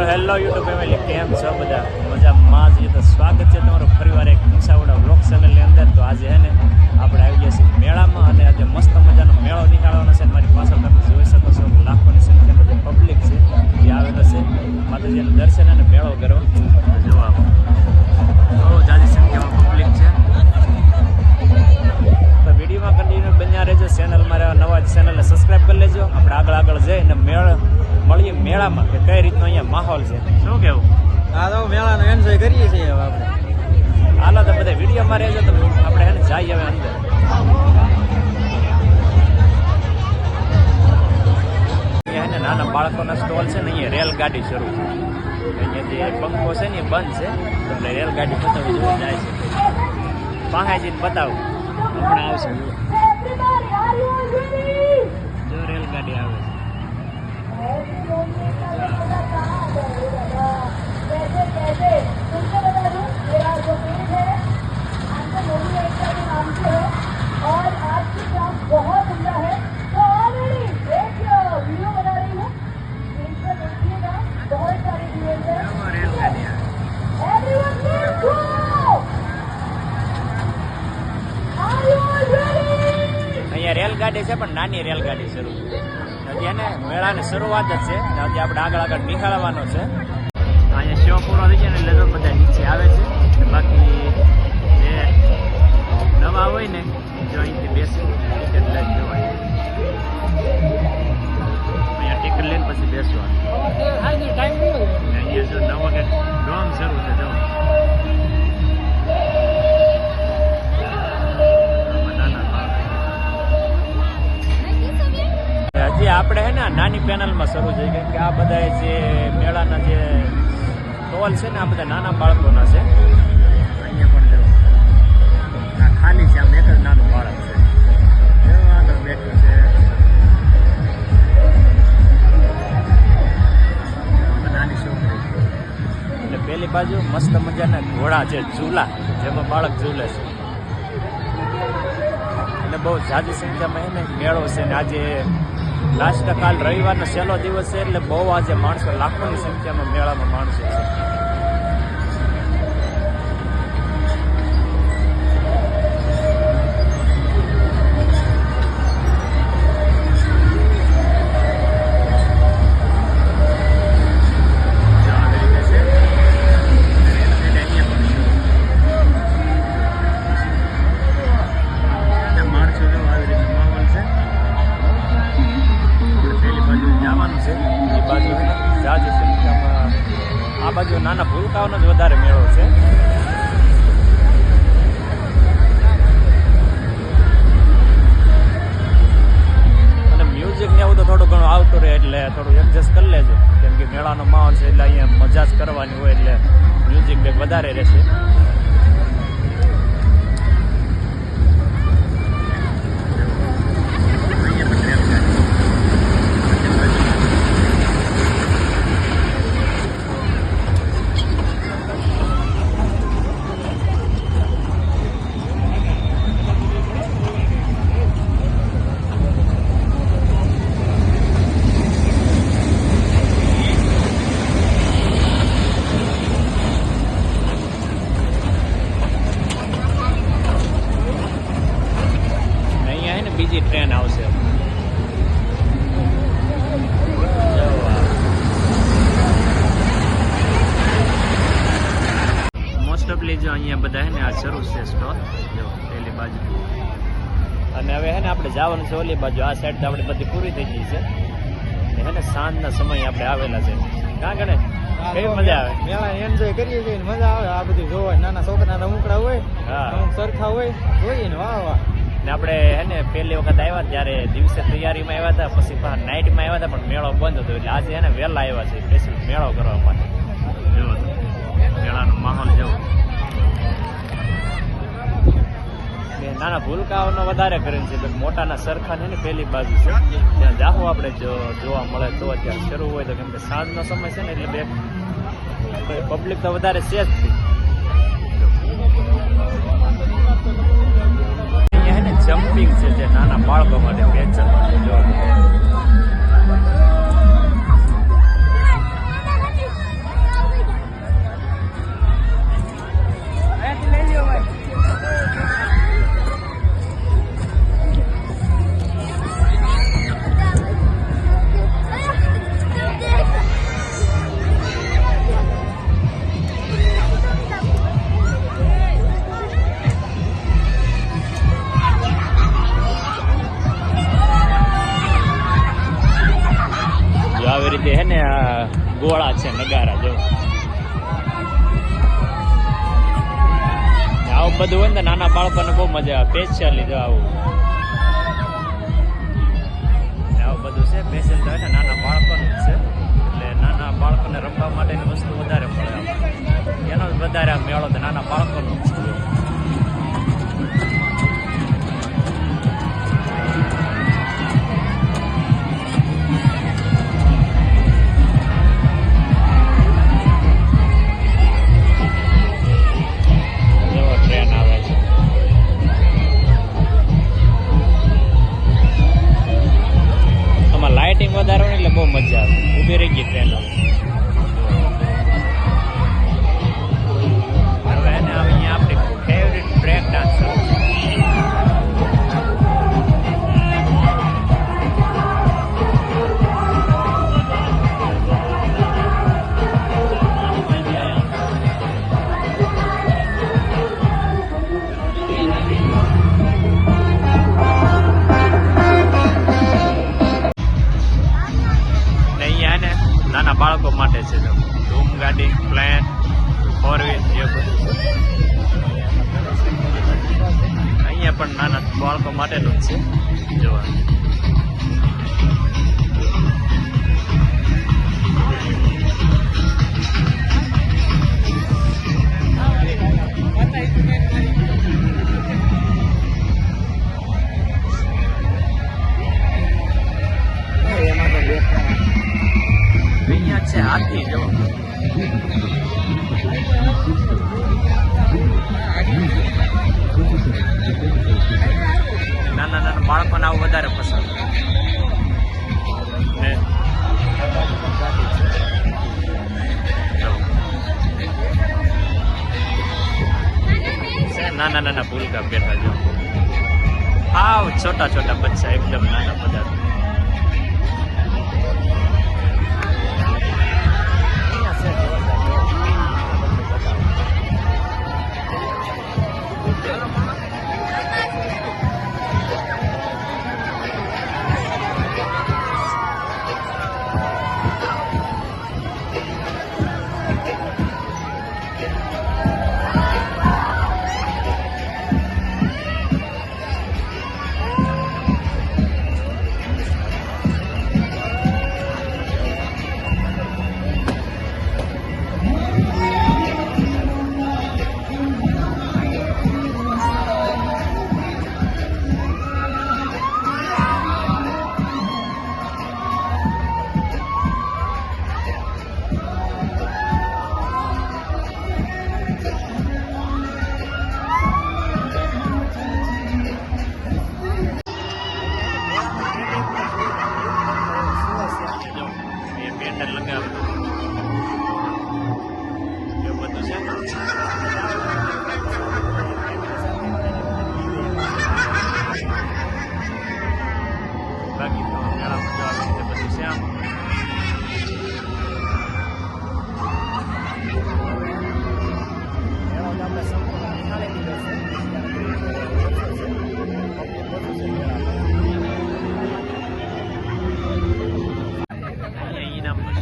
Hello YouTube family, કેમ છો બધા? મજામાં જ. તો સ્વાગત છે તમારું ફરીવાર એક નિશાવડા વ્લોગ ચેનલની અંદર. તો આજે હે ને આપણે આવી ગયા છીએ મેળામાં અને આજે મસ્ત મજાનો મેળો નીકાળવાનો છે. મારી પાછળ તમે જોઈ શકો છો લાખોની સંખ્યામાં જે પબ્લિક છે એ આવેલો છે માતાજીના દર્શન અને મેળો કરવા. જોવા બહુ જાજી સંખ્યામાં પબ્લિક છે. તો વિડીયોમાં કન્ટિન્યુ બન્યા રહેજો. ચેનલમાં રહેવા નવા ચેનલને સબસ્ક્રાઈબ કરી લેજો. આપણે આગળ જઈને મળીએ મેળામાં કે કઈ રીતનો અહીંયા માહોલ છે. શું કેવું? હા, તો મેળાનો એન્જોય કરીએ છીએ હવે આપણે. હાલો તો બધા વિડીયોમાં રહેજો. તો આપણે એને જઈએ હવે અંદર. અહીંયા ને નાના બાળકોના સ્ટોલ છે ને અહીંયા રેલગાડી શરૂ છે. અહીંયા જે પંખો છે ને એ બંધ છે. એટલે રેલગાડી બતાવી જોઈ જાય છે. પાસે જઈને બતાવું હમણાં આવશે. જો રેલગાડી આવે છે. અહીંયા રેલગાડી છે પણ નાની રેલગાડી શરૂ હજી એને મેળાની શરૂઆત જ છે. હજી આપણે આગળ નીકળવાનો છે. અહીંયા શો પૂરો થઈ જાય ને એટલે તો બધા નીચે આવે છે. બાકી જે નવા હોય ને જો અહીંથી બેસી ટિકિટ લઈ જવાય. અહીંયા ટિકિટ લઈને પછી બેસવાનું. અહીંયા જો નવો કે ડોમ શરૂ છે. જો હજી આપણે હે ને નાની પેનલમાં શરૂ થઈ કેમ કે આ બધા જે મેળાના જે સ્ટોલ છે ને આ બધા નાના બાળકોના છે. અહીંયા પણ જો આ ખાલી છે. આમ એક જ નાનું બાળક છે. આગળ બેઠું છે. નાની છોકરી છે. એટલે પેલી બાજુ મસ્ત મજાના ઘોડા છે, ઝૂલા જેમાં બાળક ઝૂલે છે. એટલે બહુ જાજી સંખ્યામાં એને મેળો છે ને આજે લાસ્ટ કાલ રવિવારનો છેલ્લો દિવસ છે એટલે બહુ આજે માણસો લાખોની સંખ્યામાં મેળામાં માણસો છે. આ બાજુ નાના ભૂલકાઓનો જ વધારે મેળો છે. અને મ્યુઝિક ને એવું તો થોડું ઘણું આવતું રહે એટલે થોડું એડજસ્ટ કરી લેજો કેમ કે મેળાનો માહોલ છે એટલે અહીંયા મજા જ કરવાની હોય એટલે મ્યુઝિક કંઈક વધારે રહેશે. બીજી ટ્રેન આવશે. મોસ્ટ ઓફલી જો અહીંયા બધા હે ને આ શરૂ છે સ્ટોલ જો પેલી બાજુ. અને હવે હે ને આપણે જવાનું છે ઓલી બાજુ. આ સાઈડ તો આપણે બધી પૂરી થઈ ગઈ છે. હે ને સાંજના સમય આપણે આવેલા છે. કાં ગણે કેવી મજા આવે? મેળા એન્જોય કરીએ છીએ, મજા આવે. આ બધું જોવાય. નાના છોકરા રમકડા હોય, અમુક સરખા હોય, જોઈએ ને વાહ વાહ. ને આપણે હે ને પહેલી વખત આવ્યા ત્યારે દિવસે તૈયારીમાં આવ્યા હતા, પછી નાઇટમાં આવ્યા હતા પણ મેળો બંધ હતો એટલે આજે એને વહેલા આવ્યા છે સ્પેશિયલ મેળો કરવા માટે. જોવો મેળાનો માહોલ જેવો. નાના ભૂલકાઓનો વધારે કરીને છે. મોટાના સરખા ને પહેલી બાજુ છે ત્યાં જાહો આપણે જોવા મળે તો અત્યારે શરૂ હોય તો કેમ કે સાંજનો સમય છે ને એટલે પબ્લિક તો વધારે છે જ. જમ્પિંગ છે જે નાના બાળકો માટે પેન્શન માટે જો છે નગારા જો. આવું બધું હોય ને નાના બાળકોને બહુ મજા આવે. સ્પેશિયલી જો આવું બધું છે. સ્પેશિયલ તો એટલે નાના બાળકોનું જ છે. એટલે નાના બાળકોને રમવા માટેની વસ્તુ વધારે મળે. એનો જ વધારે આ મેળો તો નાના બાળકોનો જ છે. ટ્રેન આવે છે. આમાં લાઇટિંગ વધારે હોય એટલે બહુ મજા આવે. ઊભી રહી ગઈ ટ્રેન. હવે એને અહીંયા આપણી ફેવરિટ બ્રેક ડાન્સ શરૂ છે. નાના બાળકો માટે છે. ધૂમ ગાડી, પ્લેન, 4 વ્હીલ એ બધું છે. અહીંયા પણ નાના બાળકો માટેનું જ છે જોવા. અહીંયા છે હાથી જો. નાના નાના બાળકોને આવું વધારે પસંદ છે. નાના નાના ભૂલકા બેઠા જો. હાવ છોટા છોટા બચ્ચા એકદમ નાના બધા.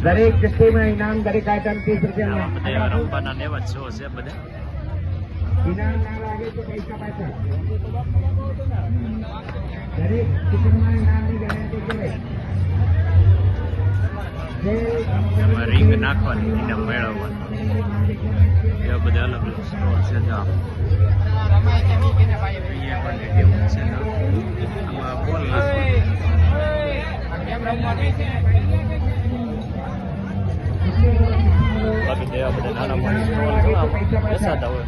દરેક કુસ્તીમાં ઇનામ દરેક આઈટમ 30 રૂપિયા. બધા રમવાના ને એવા શો છે બધા. ઇનામ ના લાગે તો પૈસા પાછા. દરેક કુસ્તીમાં ઇનામની ગેરંટી છે. એમાં રિંગ નાખવાની ઇનામ મેળવવાનું એવા બધા અલગ અલગ શો છે. જો અહીંયા પણ એવું છે. આમાં બોલ બાકી દેવા બધા નાના માણસો બેસાતા હોય.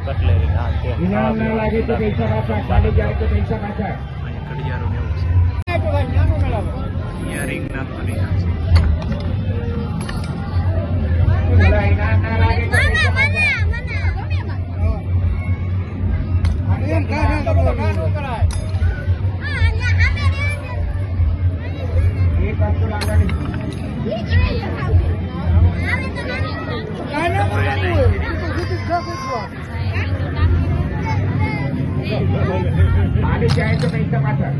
કટલેરી ના તે ઇનામ ના લાગે તો પૈસા પાછા. ખાલી જાય તો પૈસા પાછા. અહીંયા ઘડિયાળો ને એવું છે. અહીંયા રિંગ નાખવાની છે. ઇનામ ના લાગે તો પૈસા પાછા. એક વસ્તુ લાગવાની. ખાલી જાય તો પૈસા પાછા.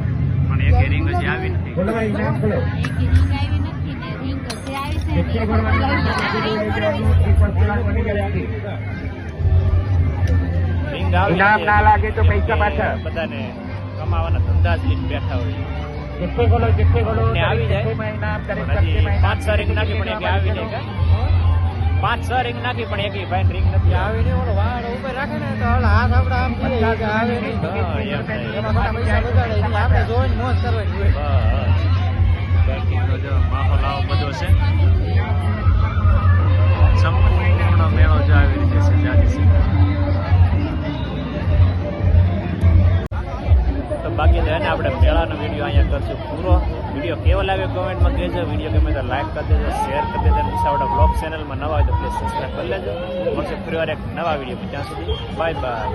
પણ એક રિંગ હજી આવી નથી. બોલો ભાઈ ઇનામ ખોલો. એક રિંગ આવી નથી ને રિંગ છે જેટલે ભરવાનું એક વસ્તુવાર બની ગયા હતી. રિંગ આવી ઇનામ છે. ના લાગે તો પૈસા પાછા. બધાને કમાવાના ધંધા જ લઈને બેઠા હોય જેટલે ગોળો ને આવી જાય. જેટલેમાં ઇનામ દરેક પણ હજી વ્યક્તિમાં 5-6 રિંગ નાખી પણ એકે આવી નહીં કા 5-6 રિંગ નાખી પણ એકે ભાઈ રિંગ નથી આવે નહીં ઓલો વાળ ઉપર રાખે ને તો ઓલા હાથ આપડા આમ ફીરે કે આવે નહીં હા, એમ થાય. એમાં ઘણા પૈસા બગાડે એટલે આપણે જોઈને મોજ કરવાની હોય બેંકિંગનો જો માહોલ આવો બધો છે સંપૂર્ણ મેળો જો આવી રીતે સજાવી છે તો બાકી તો એને આપણે મેળાનો વિડીયો અહીંયા કરશું પૂરો વિડીયો કેવો લાગ્યો કોમેન્ટમાં કહેજો વિડીયો ગમે તો લાઈક કરી દેજો શેર કરી દેજો વિસાવડા બ્લોગ ચેનલમાં નવા હોય તો પ્લીઝ સબસ્ક્રાઈબ કરી લેજો મળશે ફરીવાર એક નવા વિડીયો ત્યાં સુધી બાય બાય